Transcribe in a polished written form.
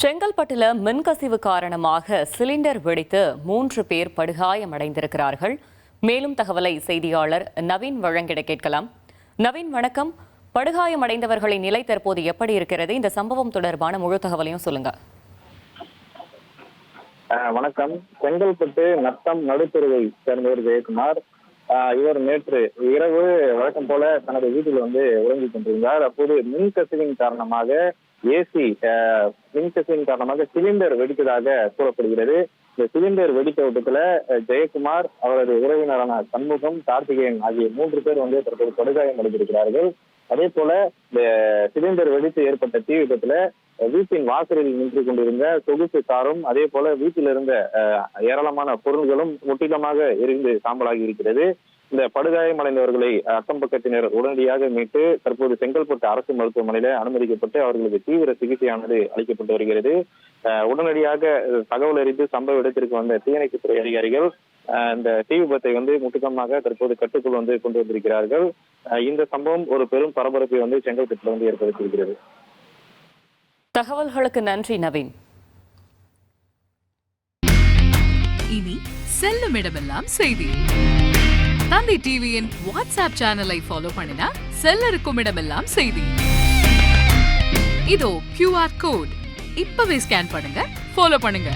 செங்கல்பட்டுல மின்கசிவு காரணமாக சிலிண்டர் வெடித்து 3 பேர் படுகாயமடைந்திருக்கிறார்கள். மேலும் தகவலை செய்தியாளர் நவீன் வழங்கிட கேட்கலாம். நவீன், வணக்கம். படுகாயமடைந்தவர்களின் நிலை தற்போது எப்படி இருக்கிறது? இந்த சம்பவம் தொடர்பான முழு தகவலையும் சொல்லுங்க. வணக்கம். செங்கல்பட்டு நத்தம் நடுத்தெருவை சேர்ந்தவர் ஜெயக்குமார். இவர் நேற்று இரவு வழக்கம் போல தனது வீட்டில் உறங்கிக் கொண்டிருந்தார். அப்போது மின்கசிவின் காரணமாக மின்கசிவின் காரணமாக சிலிண்டர் வெடித்ததாக கூறப்படுகிறது. இந்த சிலிண்டர் வெடித்த விபத்துல ஜெயக்குமார், அவரது உறவினரான சண்முகம், கார்த்திகேயன் ஆகிய 3 பேர் தற்போது படுகாயம் அடைந்திருக்கிறார்கள். அதே போல இந்த சிலிண்டர் வெடித்து ஏற்பட்ட தீ விபத்துல வீட்டின் வாசலில் நின்று கொண்டிருந்த சொகுசு காரும், அதே போல வீட்டில் இருந்த ஏராளமான பொருள்களும் முற்றிலுமாக எரிந்து சாம்பலாகி இருக்கிறது. இந்த படுகாயமடைந்தவர்களை அக்கம் பக்கத்தினர் உடனடியாக மீட்டு தற்போது செங்கல்பட்டு அரசு மருத்துவமனையில அனுமதிக்கப்பட்டு அவர்களுக்கு தீவிர சிகிச்சையானது அளிக்கப்பட்டு வருகிறது. உடனடியாக தகவல் அறிந்து சம்பவ இடத்திற்கு வந்த தீயணைப்புத்துறை அதிகாரிகள் இந்த தீ விபத்தை முட்டுக்கமாக தற்போது கட்டுக்குள் கொண்டு வந்திருக்கிறார்கள். இந்த சம்பவம் ஒரு பெரும் பரபரப்பை செங்கல்பட்டுல ஏற்படுத்தியிருக்கிறது. தகவல்களுக்கு நன்றி நவீன். இனி செல்லும் இடமெல்லாம் செய்தி. தந்தை டிவியின் வாட்ஸ்அப் சேனலை ஃபாலோ பண்ணினா செல்ல இருக்கும் இடமெல்லாம் செய்தி. இதோ QR கோட் இப்பவே ஸ்கேன் பண்ணுங்க, ஃபாலோ பண்ணுங்க.